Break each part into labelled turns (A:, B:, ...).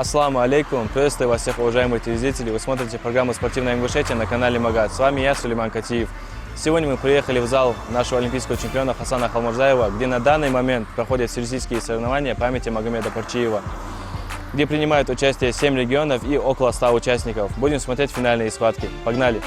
A: Ассаламу алейкум, приветствую вас всех, уважаемые телезрители. Вы смотрите программу «Спортивная Ингушетия» на канале Магат. С вами я, Сулейман Катиев. Сегодня мы приехали в зал нашего олимпийского чемпиона Хасана Халмурзаева, где на данный момент проходят всероссийские соревнования памяти Магомеда Парчиева, где принимают участие 7 регионов и около 100 участников. Будем смотреть финальные схватки. Погнали!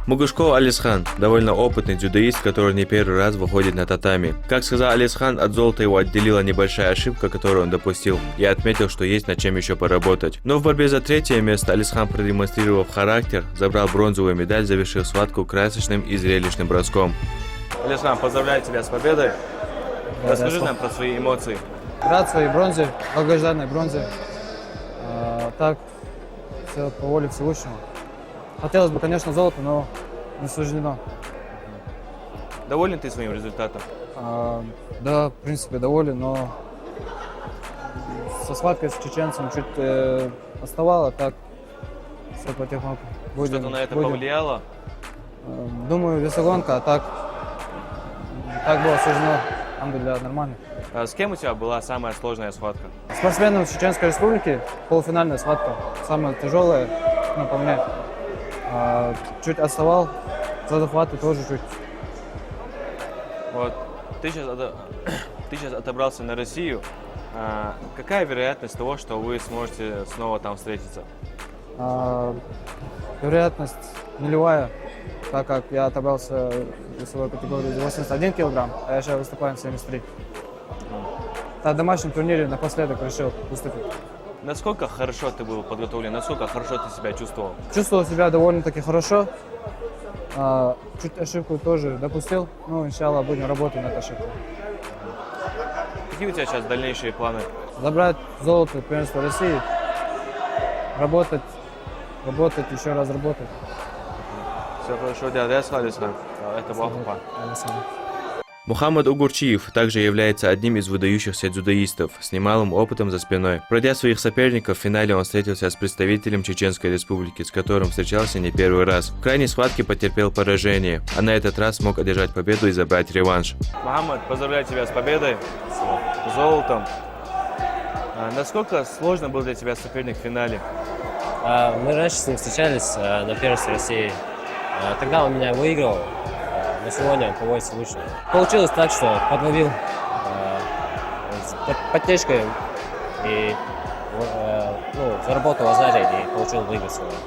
A: Мугушко Алисхан – довольно опытный дзюдоист, который не первый раз выходит на татами. Как сказал Алисхан, от золота его отделила небольшая ошибка, которую он допустил, и отметил, что есть над чем еще поработать. Но в борьбе за третье место Алисхан, продемонстрировав характер, забрал бронзовую медаль, завершив схватку красочным и зрелищным броском. Алисхан, поздравляю тебя с победой. Расскажи нам про свои эмоции.
B: Рад своей бронзе, долгожданной бронзе. Так, все по воле Всевышнего. Хотелось бы, конечно, золото, но не суждено.
A: Доволен ты своим результатом?
B: Да, в принципе, доволен, но со схваткой с чеченцем чуть оставало, так все потихоньку.
A: Что-то на это повлияло?
B: Думаю, весогонка, а так было суждено. Алхамдулилля, нормально.
A: С кем у тебя была самая сложная схватка?
B: Спортсменом Чеченской Республики, полуфинальная схватка, самая тяжелая, по мне. Чуть отставал, за захваты тоже чуть.
A: Вот, ты сейчас отобрался на Россию. Какая вероятность того, что вы сможете снова там встретиться?
B: Вероятность нулевая, так как я отобрался в весовой категории 81 килограмм, а я сейчас выступаю в 73. На домашнем турнире напоследок решил выступить.
A: Насколько хорошо ты был подготовлен, насколько хорошо ты себя чувствовал?
B: Чувствовал себя довольно-таки хорошо. Чуть ошибку тоже допустил, но, иншаллах, будем работать над ошибкой.
A: Какие у тебя сейчас дальнейшие планы?
B: Забрать золото первенства России, работать, еще раз работать.
A: Все хорошо, это Бахупа.
C: Мухаммад Угурчиев также является одним из выдающихся дзюдоистов с немалым опытом за спиной. Пройдя своих соперников, в финале он встретился с представителем Чеченской Республики, с которым встречался не первый раз. В крайней схватке потерпел поражение, а на этот раз смог одержать победу и забрать реванш.
A: Мухаммад, поздравляю тебя с победой, с золотом. Насколько сложно был для тебя соперник в финале?
D: Мы раньше с ним встречались на первенстве России. Тогда он меня выиграл. На сегодня по воле Всевышнего. Получилось так, что подловил подтечкой и заработал азарий и получил выиграть сегодня.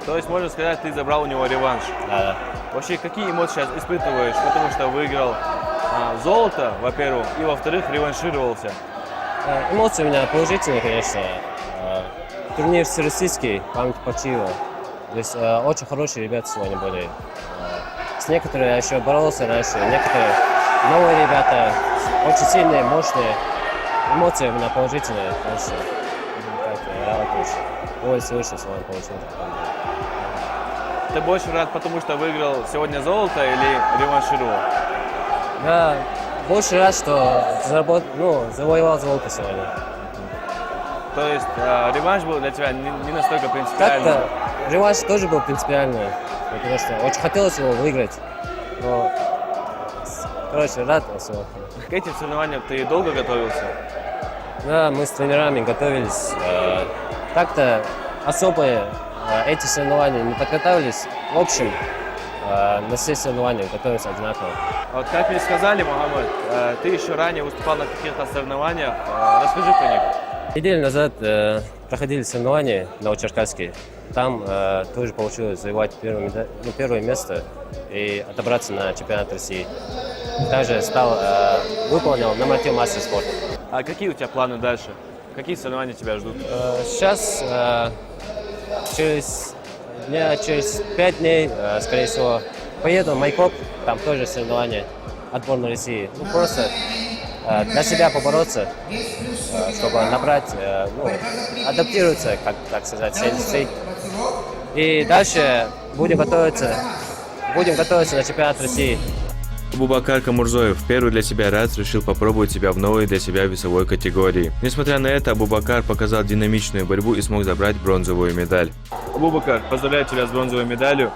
A: То есть, можно сказать, ты забрал у него реванш?
D: Да.
A: Вообще, какие эмоции сейчас испытываешь? Потому что выиграл золото, во-первых, и во-вторых, реваншировался.
D: Эмоции у меня положительные, конечно. Турнир всероссийский, память Парчиева. То есть очень хорошие ребята сегодня были. С некоторыми я еще боролся раньше, некоторые новые ребята, очень сильные, мощные. Эмоции у меня положительные, потому что я очень волю Всевышнего сегодня получил.
A: Ты больше рад, потому что выиграл сегодня золото или реваншировал?
D: Я больше рад, что завоевал золото сегодня.
A: То есть реванш был для тебя не настолько принципиальный?
D: Так-то реванш тоже был принципиальный. Потому что очень хотелось его выиграть, но, рад всего.
A: К этим соревнованиям ты долго готовился?
D: Да, мы с тренерами готовились. Так-то особо эти соревнования не подготавливались. В общем, на все соревнования готовились одинаково.
A: Вот как мне сказали, Мухаммад, ты еще ранее выступал на каких-то соревнованиях. Расскажи про них.
D: Неделю назад проходили соревнования в Новочеркасске. Там тоже получилось завоевать первое место и отобраться на чемпионат России. Также выполнил норматив мастер спорта.
A: А какие у тебя планы дальше? Какие соревнования тебя ждут?
D: Сейчас, через 5 дней, скорее всего, поеду в Майкоп. Там тоже соревнования отборной России. Просто для себя побороться, чтобы набрать, адаптироваться, как так сказать, сельский. И дальше будем готовиться Будем готовиться на чемпионат России.
C: Абубакар Камурзоев первый для себя раз решил попробовать себя в новой для себя весовой категории. Несмотря на это, Абубакар показал динамичную борьбу и смог забрать бронзовую медаль.
A: Абубакар, поздравляю тебя с бронзовой медалью.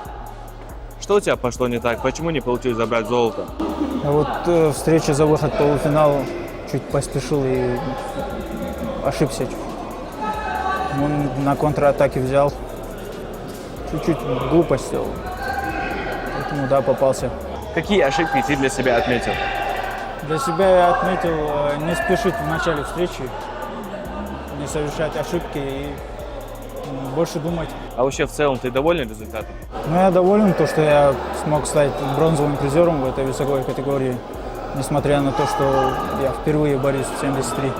A: Что у тебя пошло не так? Почему не получилось забрать золото?
E: А вот встреча за выход в полуфинал чуть поспешил и ошибся. Он на контратаке взял. Чуть-чуть глупость сделал. Поэтому, да, попался.
A: Какие ошибки ты для себя отметил?
E: Для себя я отметил не спешить в начале встречи, не совершать ошибки и больше думать.
A: А вообще в целом ты доволен результатом?
E: Но я доволен, то, что я смог стать бронзовым призером в этой весовой категории, несмотря на то, что я впервые борюсь в 73.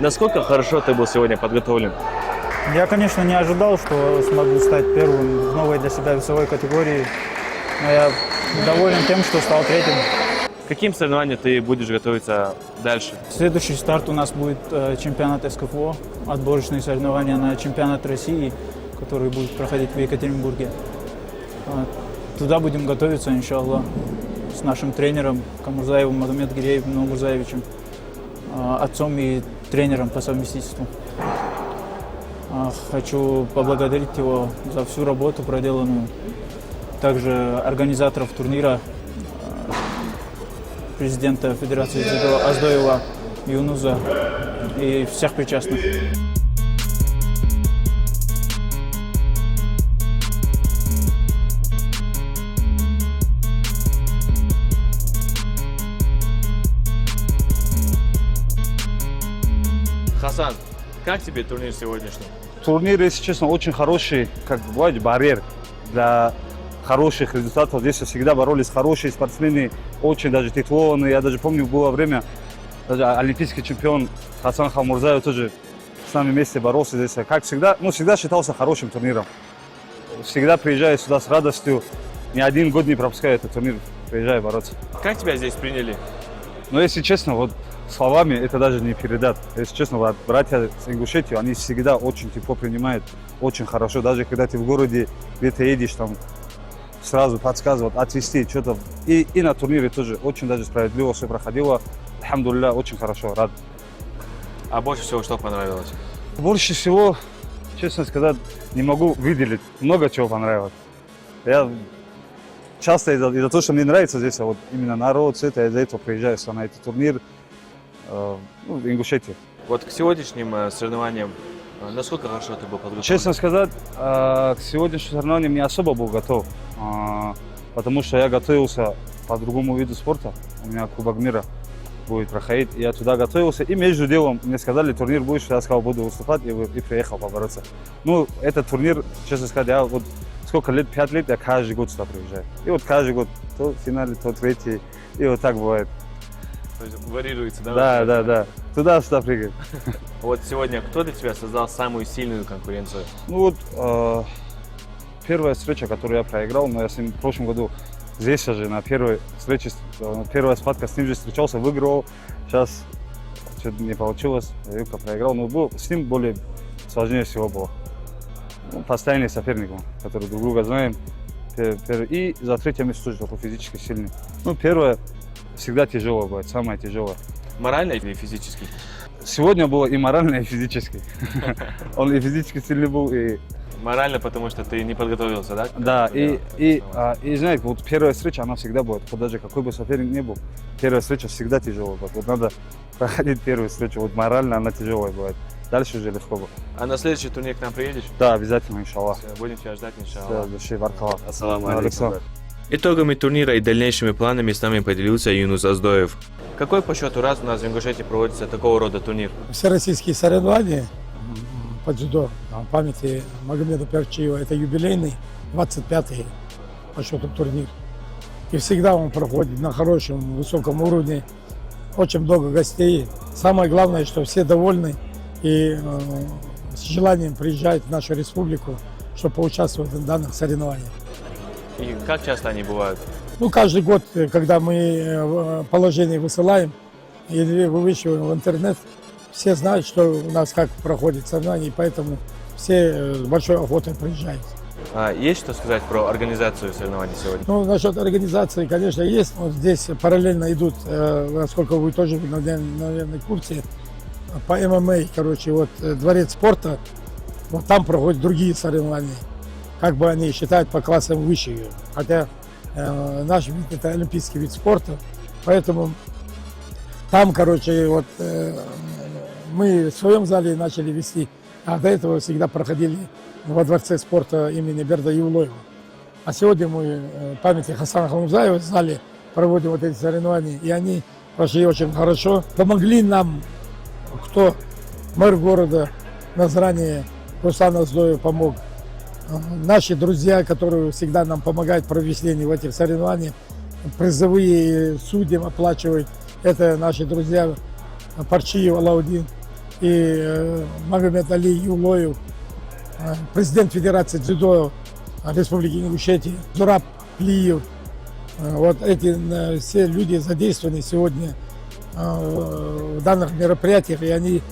A: Насколько хорошо ты был сегодня подготовлен?
E: Я, конечно, не ожидал, что смогу стать первым в новой для себя весовой категории, но я доволен тем, что стал третьим.
A: К каким соревнованиям ты будешь готовиться дальше?
E: Следующий старт у нас будет чемпионат СКФО, отборочные соревнования на чемпионат России, который будет проходить в Екатеринбурге. Туда будем готовиться, иншаллах, с нашим тренером Камурзаевым Магомедгиреевым Нурмурзаевичем, отцом и тренером по совместительству. Хочу поблагодарить его за всю работу проделанную, также организаторов турнира, президента Федерации дзюдо Аздоева Юнуза и всех причастных.
A: Хасан, как тебе турнир сегодняшний?
F: Турнир, если честно, очень хороший, как бывает, барьер для хороших результатов. Здесь всегда боролись хорошие спортсмены, очень даже титулованные. Я даже помню, было время, даже олимпийский чемпион Хасан Хамурзаев тоже с нами вместе боролся здесь. Как всегда, всегда считался хорошим турниром. Всегда приезжаю сюда с радостью. Ни один год не пропускаю этот турнир, приезжаю бороться.
A: Как тебя здесь приняли?
F: Но если честно, вот словами это даже не передать. Если честно, братья с Ингушетии, они всегда очень тепло принимают, очень хорошо. Даже когда ты в городе где-то едешь, там сразу подсказывают, отвезти что-то. И на турнире тоже очень даже справедливо все проходило. Алхамдулилля, очень хорошо, рад.
A: А больше всего что понравилось?
F: Больше всего, честно сказать, не могу выделить. Много чего понравилось. Я часто из-за того, что мне нравится здесь, вот именно народ, все это, из-за этого приезжаю на этот турнир. В Ингушетии.
A: Вот к сегодняшним соревнованиям, насколько хорошо ты был подготовлен?
F: Честно сказать, к сегодняшним соревнованиям не особо был готов, потому что я готовился по другому виду спорта. У меня Кубок мира будет проходить, я туда готовился. И между делом мне сказали, турнир будет, я сказал, буду выступать, и приехал побороться. Этот турнир, честно сказать, я вот сколько лет, 5 лет, я каждый год сюда приезжаю. И вот каждый год, то в финале, то третий, и вот так бывает.
A: То есть варьируется, да?
F: Да. Туда-сюда прыгает.
A: Вот сегодня кто для тебя создал самую сильную конкуренцию?
F: Первая встреча, которую я проиграл, но я с ним в прошлом году здесь же на первой встрече, первая схватка с ним же встречался, выиграл. Сейчас что-то не получилось, я проиграл, но с ним более сложнее всего было. Постоянный соперник, который друг друга знаем. И за третье место тоже такой физически сильный. Первое всегда тяжело бывает, самое тяжелое.
A: Морально или физически?
F: Сегодня было и морально, и физически. Он и физически сильный был, и...
A: Морально, потому что ты не подготовился, да?
F: Да, и знаете, вот первая встреча, она всегда будет. Вот даже какой бы соперник ни был, первая встреча всегда тяжелая будет. Вот надо проходить первую встречу, вот морально она тяжелая бывает. Дальше уже легко будет.
A: А на следующий турнир к нам приедешь?
F: Да, обязательно, иншаллах.
A: Будем тебя ждать, иншаллах.
F: Все, баркаллах.
A: Ассаламу
F: алейкум.
C: Итогами турнира и дальнейшими планами с нами поделился Юнус Аздоев.
A: Какой по счету раз у нас в Ингушетии проводится такого рода турнир?
G: Всероссийские соревнования по дзюдо в памяти Магомеда Перчиева. Это юбилейный, 25-й по счету турнир. И всегда он проходит на хорошем, высоком уровне. Очень много гостей. Самое главное, что все довольны и с желанием приезжают в нашу республику, чтобы поучаствовать в данных соревнованиях.
A: И как часто они бывают?
G: Каждый год, когда мы положение высылаем или вывешиваем в интернет, все знают, что у нас как проходит соревнования, и поэтому все с большой охотой приезжают.
C: Есть что сказать про организацию соревнований сегодня?
G: Ну, насчет организации, конечно, есть. Вот здесь параллельно идут, насколько вы тоже, наверное, в курсе, по ММА, короче, вот дворец спорта, вот там проходят другие соревнования. Как бы они считают по классам выше. Хотя наш вид это олимпийский вид спорта, поэтому там, короче, вот мы в своем зале начали вести, а до этого всегда проходили во дворце спорта имени Берда Юлоева. А сегодня мы памяти Хасана Халмузаева в зале проводим вот эти соревнования, и они прошли очень хорошо. Помогли нам, кто мэр города Назрани Руслан Аздоев помог. Наши друзья, которые всегда нам помогают в проведении в этих соревнованиях, призовые судьям оплачивают. Это наши друзья Парчиев Алаудин и Магомед Али Юлоев, президент Федерации дзюдо Республики Ингушетия, Зураб Плиев. Вот эти все люди задействованы сегодня в данных мероприятиях, и они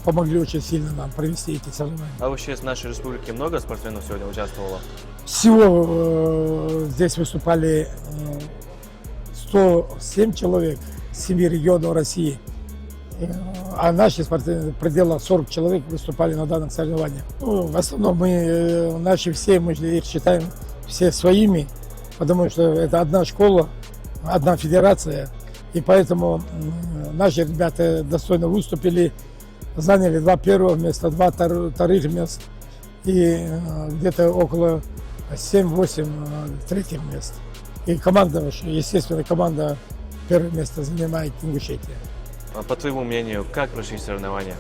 G: помогли очень сильно нам провести эти соревнования.
C: А вообще с нашей республики много спортсменов сегодня участвовало?
G: Всего здесь выступали 107 человек с 7 регионов России. А наши спортсмены в пределах 40 человек выступали на данных соревнованиях. Ну, в основном мы их считаем все своими, потому что это одна школа, одна федерация. И поэтому наши ребята достойно выступили, заняли 2 первых места, 2 вторых мест и где-то около 7-8 третьих мест. И команда, естественно, команда первое место занимает Ингушетия.
C: А по твоему мнению, как прошли соревнования?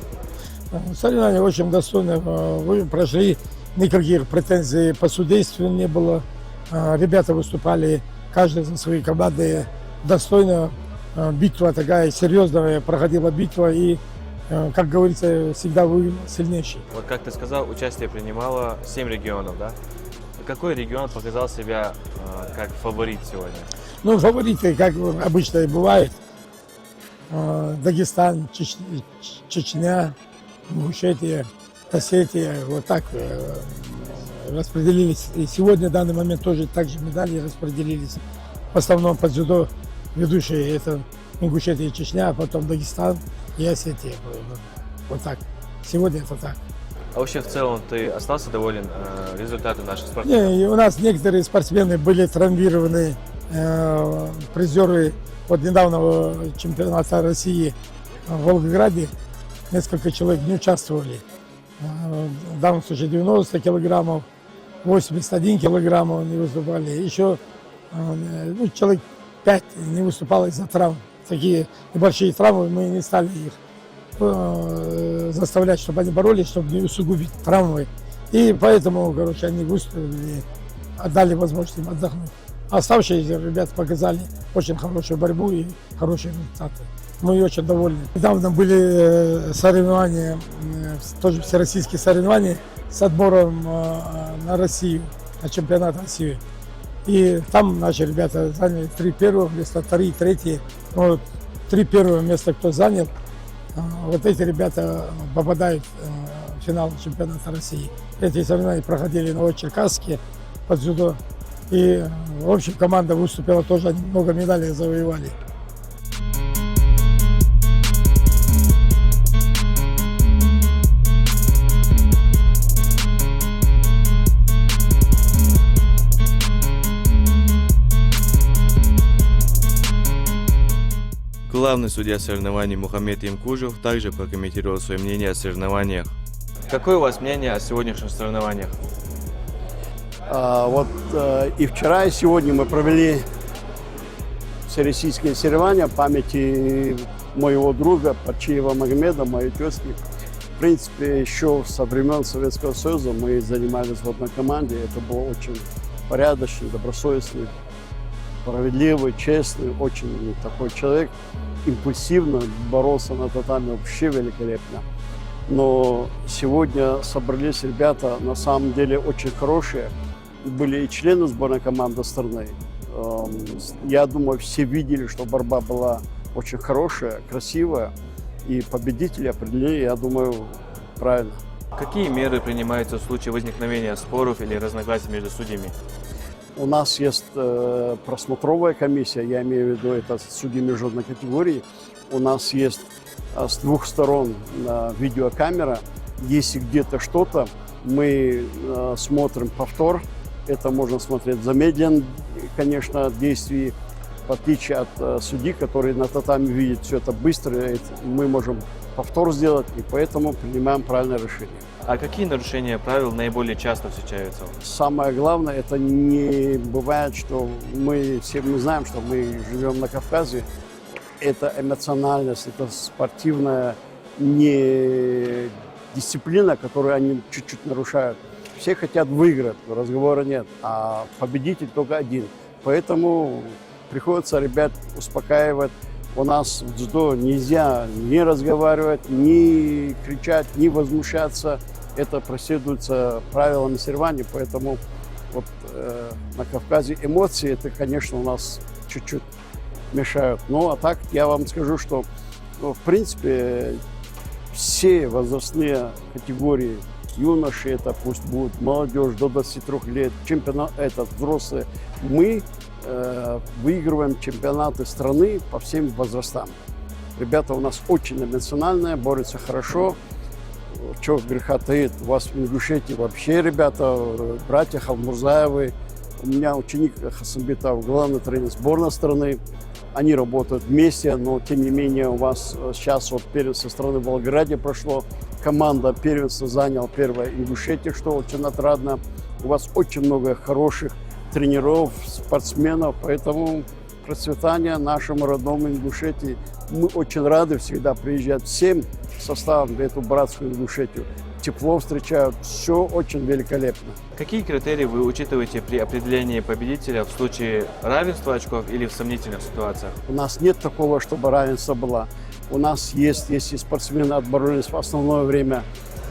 G: Соревнования очень достойно вы прошли, никаких претензий по судейству не было. Ребята выступали, каждый за свои команды достойно. Битва такая серьезная, проходила битва и, как говорится, всегда выиграл сильнейший.
C: Вот как ты сказал, участие принимало 7 регионов, да? Какой регион показал себя как фаворит сегодня?
G: Ну, фавориты, как обычно и бывает, Дагестан, Чечня, Ингушетия, Осетия, вот так распределились. И сегодня, в данный момент, тоже также медали распределились. В основном по дзюдо ведущие это Ингушетия и Чечня, а потом Дагестан и Осетия. Вот так. Сегодня это так.
C: А вообще в целом ты остался доволен результатом наших спортсменов?
G: Не, у нас некоторые спортсмены были травмированы, призеры от недавнего чемпионата России в Волгограде. Несколько человек не участвовали. В данном случае 90 килограммов, 81 килограмм не выступали. Еще человек 5 не выступало из-за травм. Такие небольшие травмы, мы не стали их заставлять, чтобы они боролись, чтобы не усугубить травмы. И поэтому, короче, они выступили, отдали возможность им отдохнуть. Оставшиеся ребята показали очень хорошую борьбу и хорошие результаты. Мы очень довольны. Недавно были соревнования, тоже всероссийские соревнования с отбором на Россию, на чемпионат России. И там наши ребята заняли 3 первых места, 2 третьи. Но 3 первых места, кто занял, вот эти ребята попадают в финал чемпионата России. Эти соревнования проходили на Новочеркасске под дзюдо. И, в общем, команда выступила тоже, они много медалей завоевали.
C: Главный судья соревнований Мухаммед Имкужев также прокомментировал свое мнение о соревнованиях. Какое у вас мнение о сегодняшних соревнованиях?
H: И вчера, и сегодня мы провели всероссийские соревнования в памяти моего друга Парчиева Магомеда, моей тезки. В принципе, еще со времен Советского Союза мы занимались в одной команде. Это был очень порядочный, добросовестный, справедливый, честный, очень такой человек. Импульсивно боролся на татами, вообще великолепно. Но сегодня собрались ребята, на самом деле, очень хорошие. Были и члены сборной команды страны. Я думаю, все видели, что борьба была очень хорошая, красивая. И победители определили, я думаю, правильно.
C: Какие меры принимаются в случае возникновения споров или разногласий между судьями?
H: У нас есть просмотровая комиссия, я имею в виду это судьи международной категории. У нас есть с двух сторон видеокамера. Если где-то что-то, мы смотрим повтор. Это можно смотреть замедлен, конечно, действий, в отличие от судьи, которые на татами видят все это быстро. Мы можем повтор сделать, и поэтому принимаем правильное решение.
C: А какие нарушения правил наиболее часто встречаются?
H: Самое главное, это не бывает, что мы знаем, что мы живем на Кавказе. Это эмоциональность, это спортивная дисциплина, которую они чуть-чуть нарушают. Все хотят выиграть, разговора нет, а победитель только один. Поэтому приходится ребят успокаивать. У нас в дзюдо нельзя ни разговаривать, ни кричать, ни возмущаться. Это преследуется правилами соревнований, поэтому вот, на Кавказе эмоции, это, конечно, у нас чуть-чуть мешают. Ну, а так я вам скажу, что, в принципе, все возрастные категории, юноши, это пусть будет молодежь до 23 лет, чемпионат, это взрослые, мы выигрываем чемпионаты страны по всем возрастам. Ребята у нас очень эмоциональные, борются хорошо. Чего греха таит, у вас в Ингушетии вообще ребята, братья Хавмурзаевы. У меня ученик Хасанбетов, главный тренер сборной страны. Они работают вместе, но тем не менее у вас сейчас вот первенство страны в Волгограде прошло. Команда первенства заняла первое Ингушетия, что очень отрадно. У вас очень много хороших тренеров, спортсменов, поэтому процветание нашему родному Ингушетии. Мы очень рады всегда приезжать всем составом в эту братскую Ингушетию. Тепло встречают, все очень великолепно.
C: Какие критерии вы учитываете при определении победителя в случае равенства очков или в сомнительных ситуациях?
H: У нас нет такого, чтобы равенство было. У нас есть, если спортсмены отборолись в основное время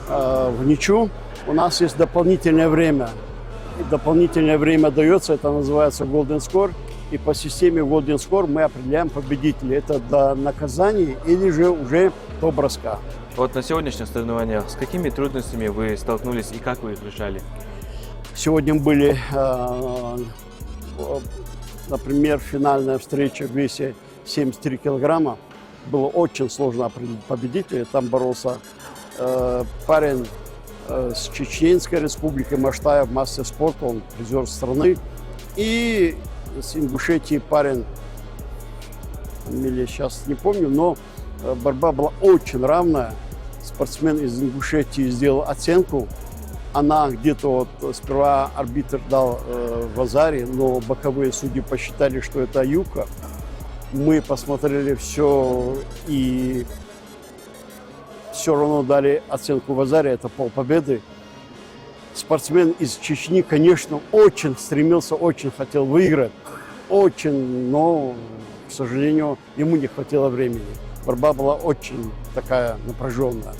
H: в ничью, у нас есть дополнительное время. И дополнительное время дается, это называется Golden Score. И по системе Golden Score мы определяем победителя. Это до наказания или же уже до броска.
C: Вот на сегодняшних соревнованиях с какими трудностями вы столкнулись и как вы их решали?
H: Сегодня были, например, финальная встреча в весе 73 килограмма. Было очень сложно определить победителя. Там боролся парень с Чеченской республики Маштаев, мастер спорта, он призер страны. И с Ингушетии парень, фамилию сейчас не помню, но борьба была очень равная. Спортсмен из Ингушетии сделал оценку. Она где-то вот сперва арбитр дал в Азаре, но боковые судьи посчитали, что это юбка. Мы посмотрели все и все равно дали оценку в Азаре, это полпобеды. Спортсмен из Чечни, конечно, очень стремился, очень хотел выиграть. Очень, но, к сожалению, ему не хватило времени. Борьба была очень такая напряженная.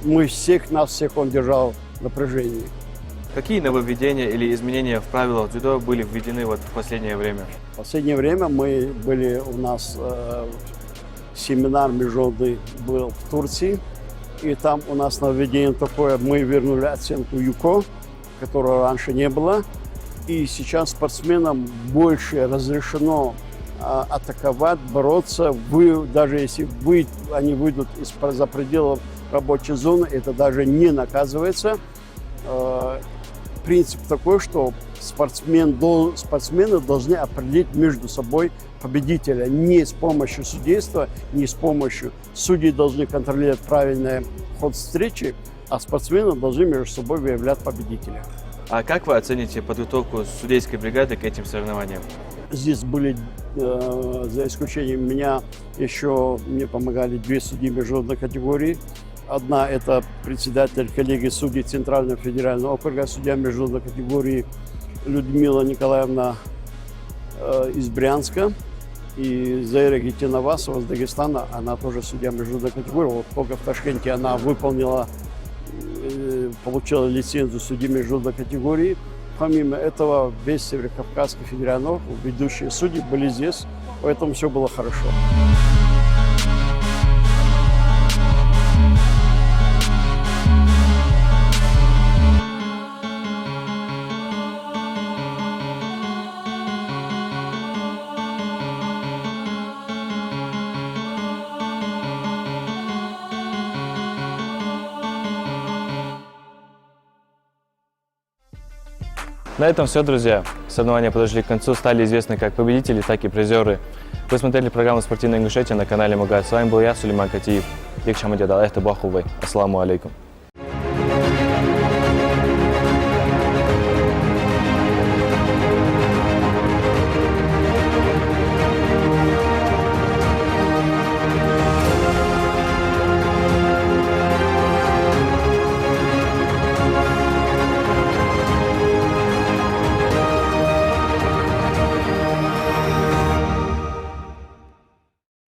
H: Нас всех он держал в напряжении.
C: Какие нововведения или изменения в правилах дзюдо были введены вот в последнее время?
H: В последнее время у нас семинар международный был в Турции. И там у нас нововведение такое, мы вернули оценку ЮКО, которой раньше не было. И сейчас спортсменам больше разрешено атаковать, бороться. Даже если они выйдут за пределов рабочей зоны, это даже не наказывается. Принцип такой, что спортсмены должны определить между собой победителя не с помощью судейства, не с помощью. Судьи должны контролировать правильный ход встречи, а спортсмены должны между собой выявлять победителя.
C: А как вы оцените подготовку судейской бригады к этим соревнованиям?
H: Здесь были, за исключением меня, мне помогали 2 судьи международной категории. Одна – это председатель коллегии судей Центрального федерального округа, судья международной категории Людмила Николаевна из Брянска. И Заира Гетинавасова из Дагестана, она тоже судья международной категории. Вот только в Ташкенте она получила лицензию судьи международной категории. Помимо этого, весь Северокавказский федеральный округ, ведущие судьи были здесь, поэтому все было хорошо.
C: На этом все, друзья. Соревнования подошли к концу, стали известны как победители, так и призеры. Вы смотрели программу «Спортивная Ингушетия» на канале Мугат. С вами был я, Сулейман Катиев. Ассаламу алейкум.